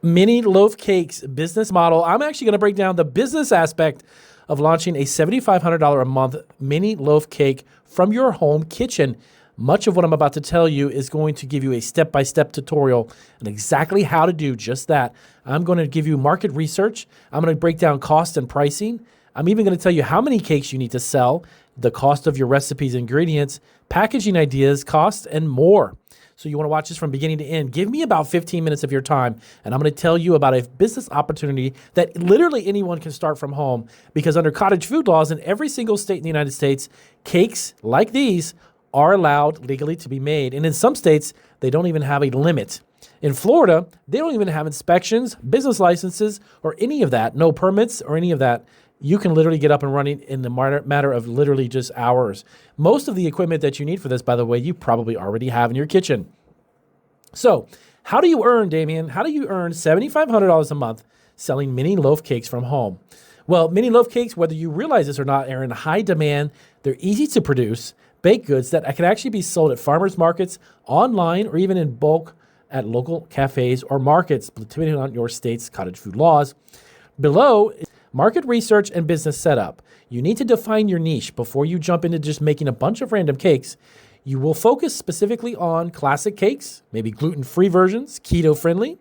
Mini loaf cakes business model. I'm actually going to break down the business aspect of launching a $7,500 a month mini loaf cake from your home kitchen. Much of what I'm about to tell you is going to give you a step-by-step tutorial on exactly how to do just that. I'm going to give you market research. I'm going to break down cost and pricing. I'm even going to tell you how many cakes you need to sell, the cost of your recipes, ingredients, packaging ideas, cost, and more. So you want to watch this from beginning to end. Give me about 15 minutes of your time, and I'm going to tell you about a business opportunity that literally anyone can start from home, because under cottage food laws in every single state in the United States, cakes like these are allowed legally to be made. And in some states, they don't even have a limit. In Florida, they don't even have inspections, business licenses, or any of that, no permits or any of that. You can literally get up and running in the matter of literally just hours. Most of the equipment that you need for this, by the way, you probably already have in your kitchen. So how do you earn, Damien? How do you earn $7,500 a month selling mini loaf cakes from home? Well, mini loaf cakes, whether you realize this or not, are in high demand. They're easy to produce, baked goods that can actually be sold at farmers markets, online, or even in bulk at local cafes or markets, depending on your state's cottage food laws. Below is market research and business setup. You need to define your niche before you jump into just making a bunch of random cakes. You will focus specifically on classic cakes, maybe gluten-free versions, keto-friendly,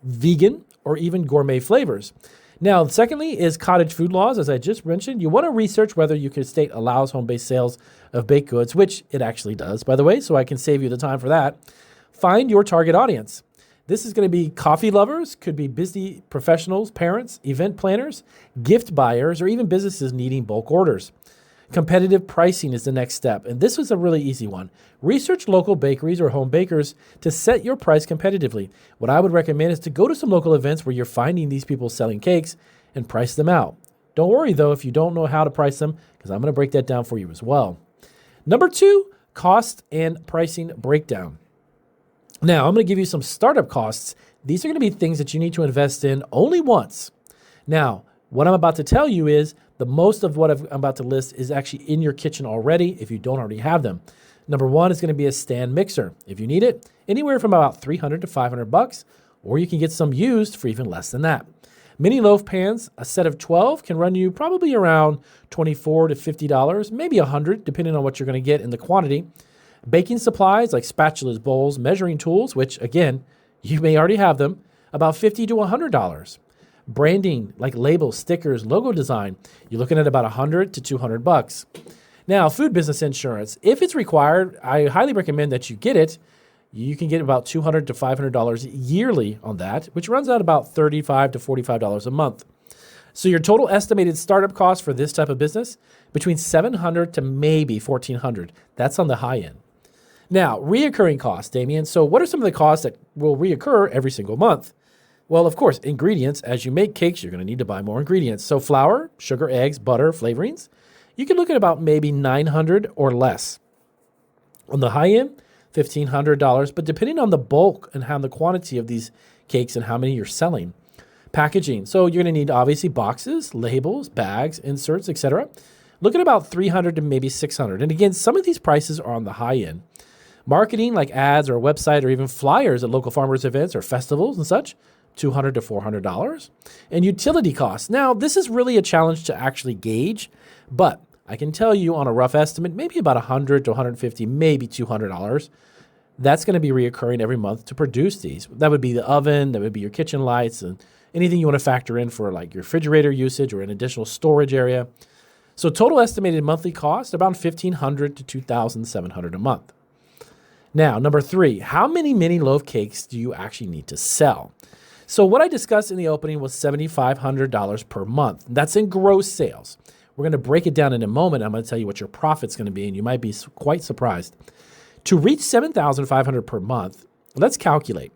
vegan, or even gourmet flavors. Now, secondly is cottage food laws. As I just mentioned, you want to research whether your state allows home-based sales of baked goods, which it actually does, by the way, so I can save you the time for that. Find your target audience. This is going to be coffee lovers, could be busy professionals, parents, event planners, gift buyers, or even businesses needing bulk orders. Competitive pricing is the next step, and this is a really easy one. Research local bakeries or home bakers to set your price competitively. What I would recommend is to go to some local events where you're finding these people selling cakes and price them out. Don't worry, though, if you don't know how to price them, because I'm going to break that down for you as well. Number 2, cost and pricing breakdown. Now, I'm going to give you some startup costs. These are going to be things that you need to invest in only once. Now, what I'm about to tell you is the most of what I'm about to list is actually in your kitchen already if you don't already have them. Number 1 is going to be a stand mixer. If you need it, anywhere from about $300 to $500, or you can get some used for even less than that. Mini loaf pans, a set of 12, can run you probably around $24 to $50, maybe $100, depending on what you're going to get in the quantity. Baking supplies like spatulas, bowls, measuring tools, which again, you may already have them, about $50 to $100. Branding like labels, stickers, logo design, you're looking at about $100 to $200. Now, food business insurance, if it's required, I highly recommend that you get it. You can get about $200 to $500 yearly on that, which runs out about $35 to $45 a month. So your total estimated startup cost for this type of business, between $700 to maybe $1,400. That's on the high end. Now, reoccurring costs, Damien. So what are some of the costs that will reoccur every single month? Well, of course, ingredients. As you make cakes, you're going to need to buy more ingredients. So flour, sugar, eggs, butter, flavorings. You can look at about maybe $900 or less. On the high end, $1,500, but depending on the bulk and how the quantity of these cakes and how many you're selling. Packaging. So you're going to need obviously boxes, labels, bags, inserts, etc. Look at about $300 to maybe $600. And again, some of these prices are on the high end. Marketing like ads or a website or even flyers at local farmers events or festivals and such, $200 to $400. And utility costs. Now, this is really a challenge to actually gauge, but I can tell you on a rough estimate, maybe about $100 to $150, maybe $200. That's going to be reoccurring every month to produce these. That would be the oven, that would be your kitchen lights, and anything you want to factor in for like your refrigerator usage or an additional storage area. So total estimated monthly cost, about $1,500 to $2,700 a month. Now, number 3, how many mini loaf cakes do you actually need to sell? So what I discussed in the opening was $7,500 per month. That's in gross sales. We're going to break it down in a moment. I'm going to tell you what your profit's going to be, and you might be quite surprised. To reach $7,500 per month, let's calculate.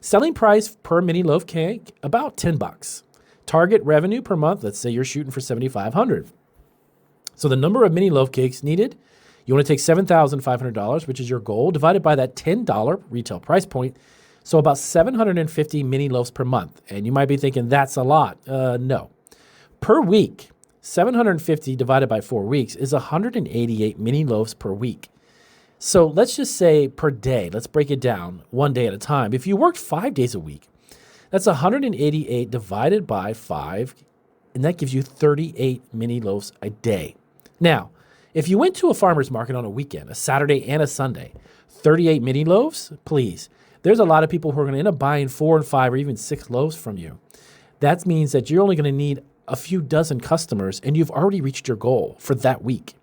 Selling price per mini loaf cake, about $10. Target revenue per month, let's say you're shooting for $7,500. So the number of mini loaf cakes needed, you want to take $7,500, which is your goal, divided by that $10 retail price point. So about 750 mini loaves per month. And you might be thinking, that's a lot. No. Per week, 750 divided by 4 weeks is 188 mini loaves per week. So let's just say per day, let's break it down one day at a time. If you worked 5 days a week, That's 188 divided by 5, and that gives you 38 mini loaves a day. Now, if you went to a farmer's market on a weekend, a Saturday and a Sunday, 38 mini loaves, please. There's a lot of people who are going to end up buying 4 and 5 or even 6 loaves from you. That means that you're only going to need a few dozen customers, and you've already reached your goal for that week.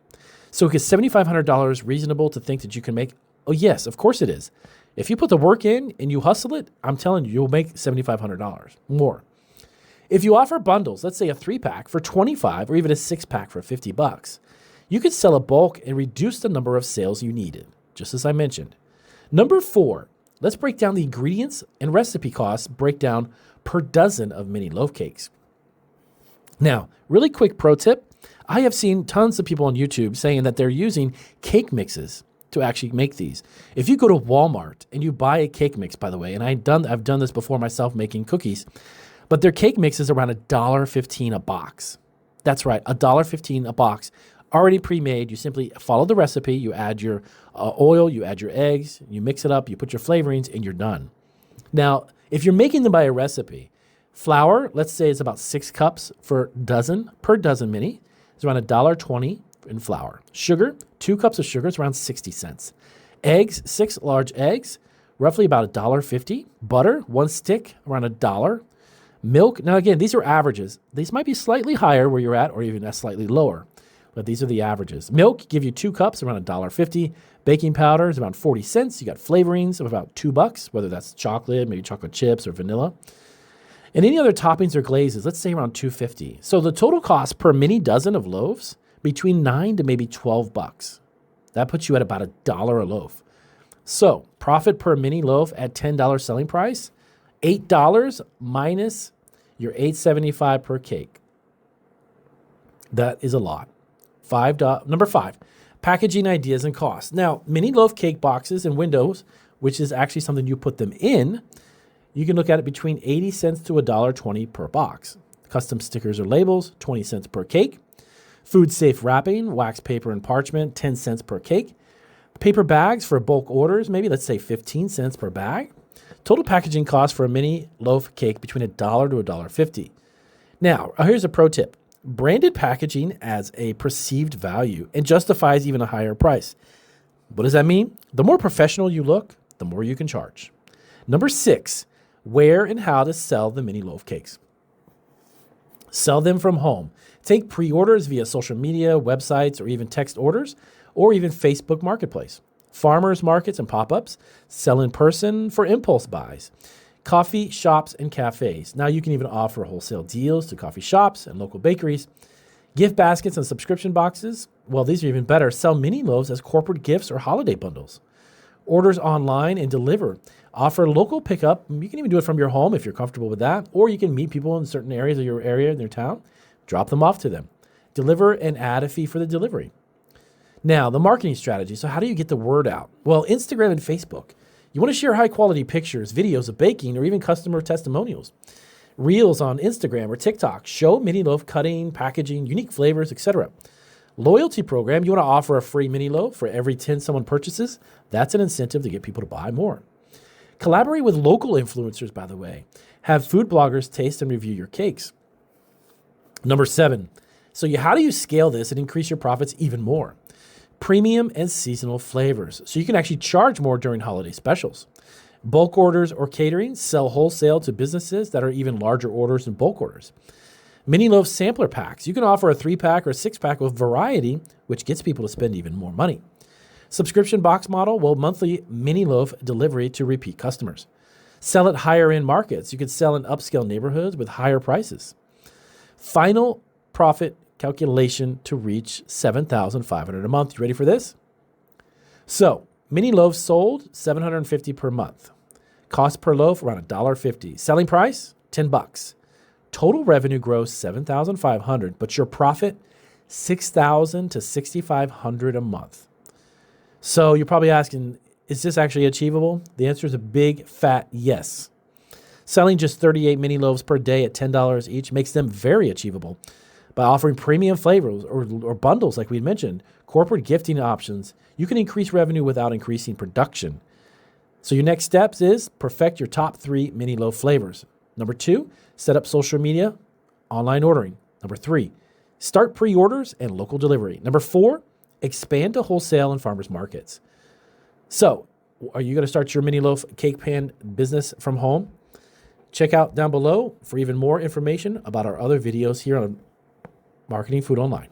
So is $7,500 reasonable to think that you can make? Oh, yes, of course it is. If you put the work in and you hustle it, I'm telling you, you'll make $7,500 more. If you offer bundles, let's say a 3-pack for $25 or even a 6-pack for $50, you could sell a bulk and reduce the number of sales you needed, just as I mentioned. Number 4, let's break down the ingredients and recipe costs breakdown per dozen of mini loaf cakes. Now, really quick pro tip. I have seen tons of people on YouTube saying that they're using cake mixes to actually make these. If you go to Walmart and you buy a cake mix, by the way, and I've done this before myself making cookies, but their cake mix is around $1.15 a box. That's right, $1.15 a box, already pre-made. You simply follow the recipe. You add your oil, you add your eggs, you mix it up, you put your flavorings, and you're done. Now, if you're making them by a recipe, flour, let's say it's about 6 cups per dozen mini. It's around $1.20 in flour. Sugar, 2 cups of sugar, it's around 60 cents. Eggs, 6 large eggs, roughly about $1.50. Butter, 1 stick, around $1. Milk, now again, these are averages. These might be slightly higher where you're at or even slightly lower, but these are the averages. Milk, give you 2 cups, around $1.50. Baking powder is around 40 cents. You got flavorings of about $2, whether that's chocolate, maybe chocolate chips or vanilla. And any other toppings or glazes, let's say around $2.50. So the total cost per mini dozen of loaves, between $9 to maybe $12. That puts you at about $1 a loaf. So profit per mini loaf at $10 selling price, $8 minus your $8.75 per cake. That is a lot. Number 5, packaging ideas and costs. Now, mini loaf cake boxes and windows, which is actually something you put them in, you can look at it between 80 cents to $1.20 per box. Custom stickers or labels, 20 cents per cake. Food safe wrapping, wax paper and parchment, 10 cents per cake. Paper bags for bulk orders, maybe let's say 15 cents per bag. Total packaging cost for a mini loaf cake between $1 to $1.50. Now, here's a pro tip. Branded packaging adds a perceived value and justifies even a higher price. What does that mean? The more professional you look, the more you can charge. Number 6, where and how to sell the mini loaf cakes. Sell them from home. Take pre-orders via social media, websites, or even text orders, or even Facebook Marketplace. Farmers markets and pop-ups. Sell in person for impulse buys. Coffee shops and cafes. Now you can even offer wholesale deals to coffee shops and local bakeries. Gift baskets and subscription boxes. Well, these are even better. Sell mini loaves as corporate gifts or holiday bundles. Orders online and deliver. Offer local pickup. You can even do it from your home if you're comfortable with that. Or you can meet people in certain areas of your area, in their town. Drop them off to them. Deliver and add a fee for the delivery. Now, the marketing strategy. So how do you get the word out? Well, Instagram and Facebook. You want to share high-quality pictures, videos of baking, or even customer testimonials. Reels on Instagram or TikTok. Show mini loaf cutting, packaging, unique flavors, etc. Loyalty program. You want to offer a free mini loaf for every 10 someone purchases. That's an incentive to get people to buy more. Collaborate with local influencers, by the way. Have food bloggers taste and review your cakes. Number 7. So how do you scale this and increase your profits even more? Premium and seasonal flavors. So you can actually charge more during holiday specials. Bulk orders or catering. Sell wholesale to businesses that are even larger orders than bulk orders. Mini loaf sampler packs. You can offer a 3-pack or 6-pack with variety, which gets people to spend even more money. Subscription box model, well, monthly mini loaf delivery to repeat customers. Sell at higher end markets. You could sell in upscale neighborhoods with higher prices. Final profit calculation to reach $7,500 a month. You ready for this? So, mini loaves sold, $750 per month. Cost per loaf, around $1.50. Selling price, $10. Total revenue gross, $7,500, but your profit, $6,000 to $6,500 a month. So you're probably asking, is this actually achievable? The answer is a big, fat yes. Selling just 38 mini loaves per day at $10 each makes them very achievable. By offering premium flavors or bundles, like we mentioned, corporate gifting options, you can increase revenue without increasing production. So your next steps is perfect your top 3 mini loaf flavors. Number 2, set up social media, online ordering. Number 3, start pre-orders and local delivery. Number 4, expand to wholesale and farmers markets. So, are you going to start your mini loaf cake pan business from home? Check out down below for even more information about our other videos here on Marketing Food Online.